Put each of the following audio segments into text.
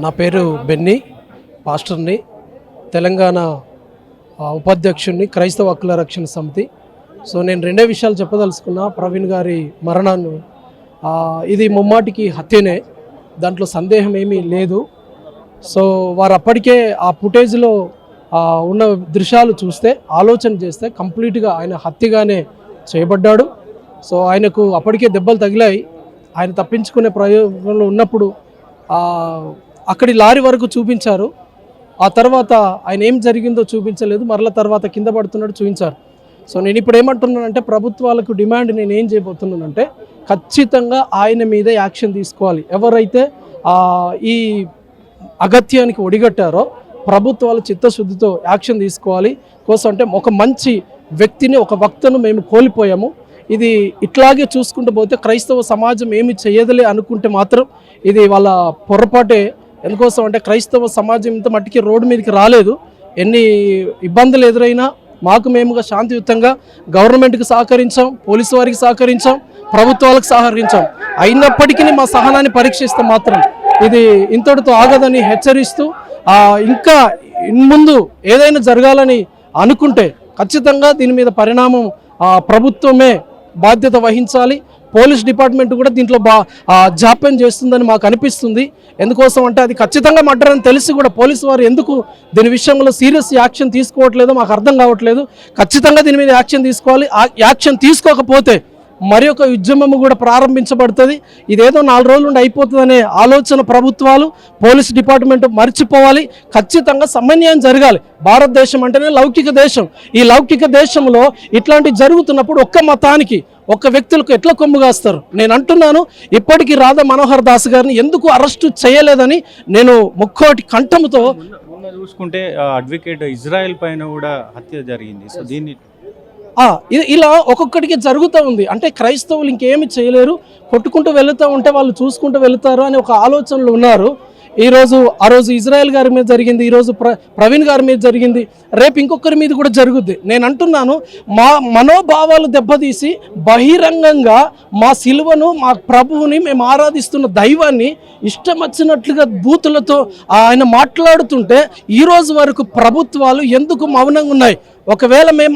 నా పేరు బెన్నీ, పాస్టర్ని, తెలంగాణ ఉపాధ్యక్షుడిని, క్రైస్తవ హక్కుల రక్షణ సమితి. సో నేను రెండే విషయాలు చెప్పదలుచుకున్నా. ప్రవీణ్ గారి మరణాన్ని ఇది ముమ్మాటికి హత్యనే, దాంట్లో సందేహం ఏమీ లేదు. సో వారు అప్పటికే ఆ ఫుటేజ్లో ఉన్న దృశ్యాలు చూస్తే, ఆలోచన చేస్తే కంప్లీట్గా ఆయన హత్యగానే చేయబడ్డాడు. సో ఆయనకు అప్పటికే దెబ్బలు తగిలాయి. ఆయన తప్పించుకునే ప్రయోగంలో ఉన్నప్పుడు అక్కడి లారీ వరకు చూపించారు. ఆ తర్వాత ఆయన ఏం జరిగిందో చూపించలేదు, మరల తర్వాత కింద పడుతున్నాడు చూపించారు. సో నేను ఇప్పుడు ఏమంటున్నానంటే, ప్రభుత్వాలకు డిమాండ్ నేను ఏం చేయబోతున్నానంటే, ఖచ్చితంగా ఆయన మీద యాక్షన్ తీసుకోవాలి. ఎవరైతే ఈ అగత్యానికి ఒడిగట్టారో ప్రభుత్వాలు చిత్తశుద్ధితో యాక్షన్ తీసుకోవాలి. కోసం అంటే ఒక మంచి వ్యక్తిని, ఒక వక్తను మేము కోల్పోయాము. ఇది ఇట్లాగే చూసుకుంటూ పోతే క్రైస్తవ సమాజం ఏమి చేయదులే అనుకుంటే మాత్రం ఇది వాళ్ళ పొరపాటే. ఎందుకోసం అంటే క్రైస్తవ సమాజం ఇంత మట్టికి రోడ్డు మీదకి రాలేదు. ఎన్ని ఇబ్బందులు ఎదురైనా మేముగా శాంతియుతంగా గవర్నమెంట్కి సహకరించాం, పోలీసు వారికి సహకరించాం, ప్రభుత్వాలకు సహకరించాం. అయినప్పటికీ మా సహనాన్ని పరీక్షిస్తే మాత్రం ఇది ఇంతటితో ఆగదని హెచ్చరిస్తూ, ఇంకా ముందు ఏదైనా జరగాలని అనుకుంటే ఖచ్చితంగా దీని మీద పరిణామం ప్రభుత్వమే బాధ్యత వహించాలి. పోలీస్ డిపార్ట్మెంట్ కూడా దీంట్లో జాప్యం చేస్తుందని మాకు అనిపిస్తుంది. ఎందుకోసం అంటే అది ఖచ్చితంగా మర్డర్ అని తెలిసి కూడా పోలీసు వారు ఎందుకు దీని విషయంలో సీరియస్ యాక్షన్ తీసుకోవట్లేదో మాకు అర్థం కావట్లేదు. ఖచ్చితంగా దీని మీద యాక్షన్ తీసుకోవాలి. యాక్షన్ తీసుకోకపోతే మరి ఒక ఉద్యమము కూడా ప్రారంభించబడుతుంది. ఇదేదో 4 రోజుల నుండి అయిపోతుందనే ఆలోచన ప్రభుత్వాలు, పోలీస్ డిపార్ట్మెంట్ మర్చిపోవాలి. ఖచ్చితంగా సమన్వయం జరగాలి. భారతదేశం అంటేనే లౌకిక దేశం. ఈ లౌకిక దేశంలో ఇట్లాంటివి జరుగుతున్నప్పుడు ఒక్క మతానికి, ఒక్క వ్యక్తులకు ఎట్లా కొమ్ముగాస్తారు? నేను అంటున్నాను, ఇప్పటికీ రాధా మనోహర్ దాస్ గారిని ఎందుకు అరెస్టు చేయలేదని నేను ముక్కోటి కంఠంతో చూసుకుంటే అడ్వకేట్ ఇజ్రాయెల్ పైన కూడా హత్య జరిగింది. సో దీన్ని ఇలా ఒక్కొక్కటికి జరుగుతూ ఉంది. అంటే క్రైస్తవులు ఇంకేమి చేయలేరు, కొట్టుకుంటూ వెళుతూ ఉంటే వాళ్ళు చూసుకుంటూ వెళుతారు అని ఒక ఆలోచనలు ఉన్నారు. ఆ రోజు ఇజ్రాయెల్ గారి మీద జరిగింది, ఈరోజు ప్రవీణ్ గారి మీద జరిగింది, రేపు ఇంకొకరి మీద కూడా జరుగుద్ది. నేను అంటున్నాను, మా మనోభావాలు దెబ్బతీసి బహిరంగంగా మా సిలువను, మా ప్రభువుని, మేము ఆరాధిస్తున్న దైవాన్ని ఇష్టం వచ్చినట్లుగా బూతులతో ఆయన మాట్లాడుతుంటే ఈరోజు వరకు ప్రభుత్వాలు ఎందుకు మౌనంగా ఉన్నాయి? ఒకవేళ మేము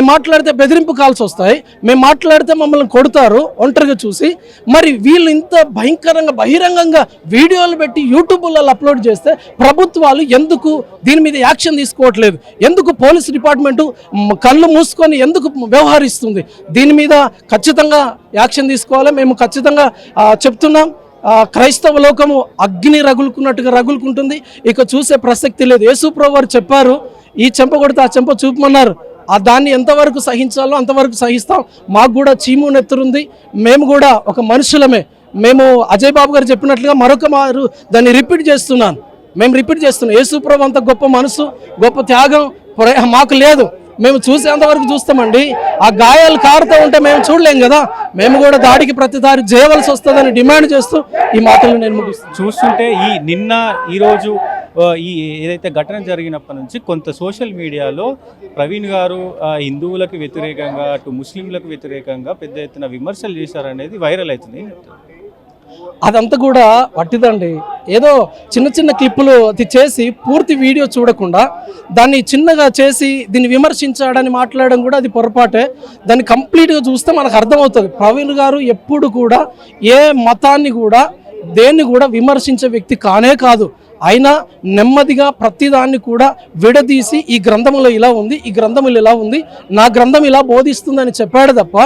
మాట్లాడితే బెదిరింపు కాల్సి వస్తాయి, మేము మాట్లాడితే మమ్మల్ని కొడతారు ఒంటరిగా చూసి. మరి వీళ్ళు ఇంత భయంకరంగా బహిరంగంగా వీడియోలు పెట్టి యూట్యూబ్లలో అప్లోడ్ చేస్తే ప్రభుత్వాలు ఎందుకు దీని మీద యాక్షన్ తీసుకోవట్లేదు? ఎందుకు పోలీస్ డిపార్ట్మెంటు కళ్ళు మూసుకొని ఎందుకు వ్యవహరిస్తుంది? దీని మీద ఖచ్చితంగా యాక్షన్ తీసుకోవాలి. మేము ఖచ్చితంగా చెప్తున్నాం. క్రైస్తవ లోకము అగ్ని రగులుకున్నట్టుగా రగులుకుంటుంది, ఇక చూసే ప్రసక్తి లేదు. యేసుప్రభువు వారు చెప్పారు, ఈ చెంప కొడితే ఆ చెంప చూపమన్నారు. దాన్ని ఎంతవరకు సహించాలో అంతవరకు సహిస్తాం. మాకు కూడా చీము నెత్తురుంది, మేము కూడా ఒక మనుషులమే. మేము అజయ్ బాబు గారు చెప్పినట్లుగా మరొక మారు దాన్ని రిపీట్ చేస్తున్నాం. యేసుప్రభు అంత గొప్ప మనసు, గొప్ప త్యాగం మాకు లేదు. మేము చూసేంతవరకు చూస్తామండి. ఆ గాయాలు కారుతూ ఉంటే మేము చూడలేం కదా. మేము కూడా దాడికి ప్రతిదారి చేయవలసి వస్తుందని డిమాండ్ చేస్తూ ఈ మాటలు నేను ముగిస్తాను. చూస్తుంటే ఈరోజు ఏదైతే ఘటన జరిగినప్పటి నుంచి కొంత సోషల్ మీడియాలో ప్రవీణ్ గారు హిందువులకు వ్యతిరేకంగా, అటు ముస్లింలకు వ్యతిరేకంగా పెద్ద ఎత్తున విమర్శలు చేశారనేది వైరల్ అవుతుంది. అదంతా కూడా వట్టిదండి. ఏదో చిన్న క్లిప్పులు అది చేసి పూర్తి వీడియో చూడకుండా దాన్ని చిన్నగా చేసి దీన్ని విమర్శించాడని మాట్లాడడం కూడా అది పొరపాటే. దాన్ని కంప్లీట్గా చూస్తే మనకు అర్థమవుతుంది. ప్రవీణ్ గారు ఎప్పుడు కూడా ఏ మతాన్ని కూడా దేన్ని కూడా విమర్శించే వ్యక్తి కానే కాదు. అయినా నెమ్మదిగా ప్రతిదాన్ని కూడా విడదీసి ఈ గ్రంథములో ఇలా ఉంది, ఈ గ్రంథములు ఇలా ఉంది, నా గ్రంథం ఇలా బోధిస్తుందని చెప్పాడు తప్ప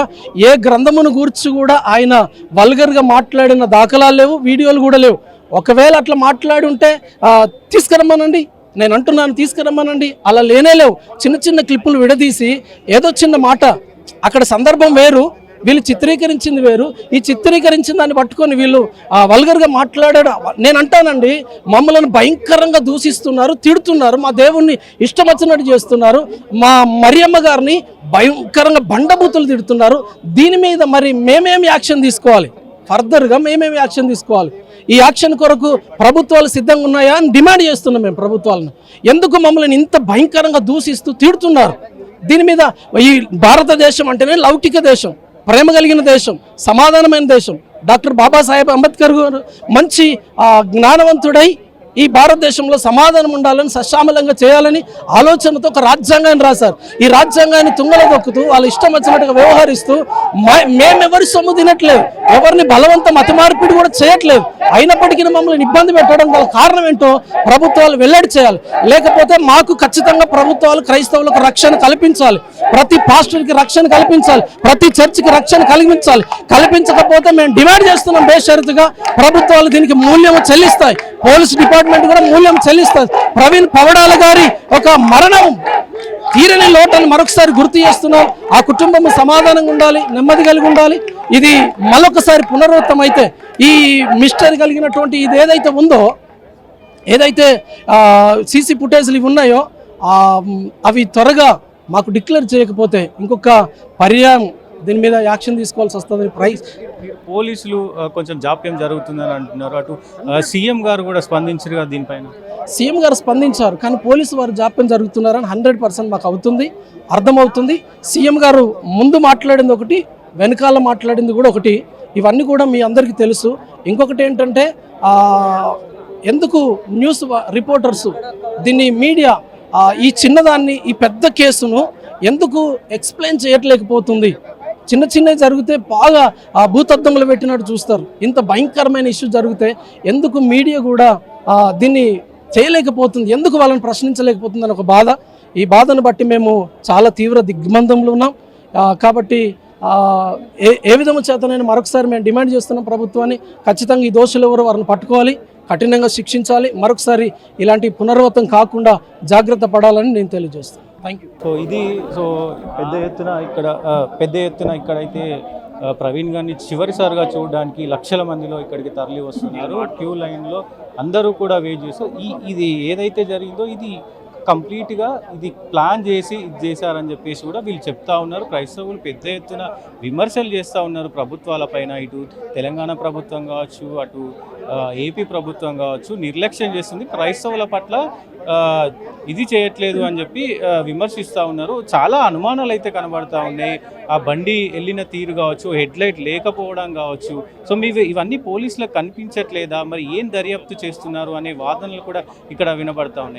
ఏ గ్రంథమును గురించి కూడా ఆయన వల్గర్గా మాట్లాడిన దాఖలాలు లేవు, వీడియోలు కూడా లేవు. ఒకవేళ అట్లా మాట్లాడి ఉంటే తీసుకురమ్మనండి, నేను అంటున్నాను తీసుకురమ్మనండి. అలా లేవు. చిన్న క్లిప్పులు విడదీసి ఏదో చిన్న మాట, అక్కడ సందర్భం వేరు, వీళ్ళు చిత్రీకరించింది వేరు. ఈ చిత్రీకరించిన దాన్ని పట్టుకొని వీళ్ళు వల్గర్గా మాట్లాడాడు. నేను అంటానండి, మమ్మల్ని భయంకరంగా దూషిస్తున్నారు, తిడుతున్నారు, మా దేవుణ్ణి ఇష్టం వచ్చినట్టు చేస్తున్నారు, మా మరియమ్మ గారిని భయంకరంగా బండబూతులు తిడుతున్నారు. దీని మీద మరి మేమేమి యాక్షన్ తీసుకోవాలి? ఫర్దర్గా మేమేమి యాక్షన్ తీసుకోవాలి? ఈ యాక్షన్ కొరకు ప్రభుత్వాలు సిద్ధంగా ఉన్నాయా అని డిమాండ్ చేస్తున్నాం మేము ప్రభుత్వాలను. ఎందుకు మమ్మల్ని ఇంత భయంకరంగా దూషిస్తూ తిడుతున్నారు? దీని మీద ఈ భారతదేశం అంటేనే లౌకిక దేశం, ప్రేమ కలిగిన దేశం, సమాధానమైన దేశం, డాక్టర్ బాబాసాహెబ్ అంబేద్కర్ గారు మంచి జ్ఞానవంతుడై ఈ భారతదేశంలో సమాధానం ఉండాలని సశ్యామలంగా చేయాలని ఆలోచనతో ఒక రాజ్యాంగాన్ని రాశారు. ఈ రాజ్యాంగాన్ని తుంగలో దొక్కుతూ వాళ్ళు ఇష్టం వచ్చినట్టుగా వ్యవహరిస్తూ మేమెవరి సొమ్ము తినట్లేదు, ఎవరిని బలవంతం అతి మార్పిడి కూడా చేయట్లేదు. అయినప్పటికీ మమ్మల్ని ఇబ్బంది పెట్టడం గల కారణం ఏంటో ప్రభుత్వాలు వెల్లడి చేయాలి. లేకపోతే మాకు ఖచ్చితంగా ప్రభుత్వాలు క్రైస్తవులకు రక్షణ కల్పించాలి, ప్రతి పాస్టర్కి రక్షణ కల్పించాలి, ప్రతి చర్చికి రక్షణ కల్పించకపోతే మేము డిమాండ్ చేస్తున్నాం బేషరతుగా ప్రభుత్వాలు దీనికి మూల్యం చెల్లిస్తాయి. పోలీస్ డిపార్ట్మెంట్ కూడా మూల్యం చెల్లిస్తుంది. ప్రవీణ్ పవడాల గారి ఒక మరణం తీరని లోటని మరొకసారి గుర్తు చేస్తున్నాం. ఆ కుటుంబం సమాధానంగా ఉండాలి, నెమ్మది కలిగి ఉండాలి. ఇది మరొకసారి పునరావృతం అయితే ఈ మిస్టరీ కలిగినటువంటి ఇది ఏదైతే ఉందో, ఏదైతే సీసీ ఫుటేజ్లు ఇవి ఉన్నాయో అవి త్వరగా మాకు డిక్లేర్ చేయకపోతే ఇంకొక పర్యాయం దీని మీద యాక్షన్ తీసుకోవాల్సి వస్తుంది. పోలీసులు కొంచెం జాప్యం జరుగుతుందని అంటున్నారు. అటు సీఎం గారు కూడా స్పందించారు కదా దీనిపైన. సీఎం గారు స్పందించారు, కానీ పోలీసు వారు జాప్యం జరుగుతున్నారని 100% మాకు అర్థమవుతుంది. సీఎం గారు ముందు మాట్లాడింది ఒకటి, వెనకాల మాట్లాడింది కూడా ఒకటి. ఇవన్నీ కూడా మీ అందరికీ తెలుసు. ఇంకొకటి ఏంటంటే ఎందుకు న్యూస్ రిపోర్టర్స్ దీన్ని మీడియా ఈ చిన్నదాన్ని ఈ పెద్ద కేసును ఎందుకు ఎక్స్ప్లెయిన్ చేయట్లేకపోతుంది? చిన్నవి జరిగితే బాగా భూతద్దంలో పెట్టినట్టు చూస్తారు. ఇంత భయంకరమైన ఇష్యూ జరిగితే ఎందుకు మీడియా కూడా దీన్ని చేయలేకపోతుంది, ఎందుకు వాళ్ళని ప్రశ్నించలేకపోతుంది అని ఒక బాధ. ఈ బాధను బట్టి మేము చాలా తీవ్ర దిగ్బంధంలో ఉన్నాం. కాబట్టి ఏ విధము చేతనైనా మరొకసారి మేము డిమాండ్ చేస్తున్నాం ప్రభుత్వాన్ని, ఖచ్చితంగా ఈ దోషులు ఎవరు వారిని పట్టుకోవాలి, కఠినంగా శిక్షించాలి. మరొకసారి ఇలాంటి పునరావృతం కాకుండా జాగ్రత్త పడాలని నేను తెలియజేస్తాను. Thank you. సో పెద్ద ఎత్తున ఇక్కడైతే ప్రవీణ్ గారిని చివరిసారిగా చూడడానికి లక్షల మందిలో ఇక్కడికి తరలి వస్తున్నారు. క్యూ లైన్లో అందరూ కూడా వెయిట్ చేస్తూ ఇది ఏదైతే జరిగిందో ఇది కంప్లీట్గా ఇది ప్లాన్ చేసి ఇది చేశారని చెప్పేసి కూడా వీళ్ళు చెప్తా ఉన్నారు. క్రైస్తవులు పెద్ద ఎత్తున విమర్శలు చేస్తూ ఉన్నారు ప్రభుత్వాల పైన. ఇటు తెలంగాణ ప్రభుత్వం కావచ్చు, అటు ఏపీ ప్రభుత్వం కావచ్చు నిర్లక్ష్యం చేస్తుంది, క్రైస్తవుల పట్ల ఇది చేయట్లేదు అని చెప్పి విమర్శిస్తూ ఉన్నారు. చాలా అనుమానాలు అయితే కనబడతా ఉన్నాయి. ఆ బండి వెళ్ళిన తీరు కావచ్చు, హెడ్లైట్ లేకపోవడం కావచ్చు. సో ఇవన్నీ పోలీసులకు కనిపించట్లేదా, మరి ఏం దర్యాప్తు చేస్తున్నారు అనే వాదనలు కూడా ఇక్కడ వినబడతా ఉన్నాయి.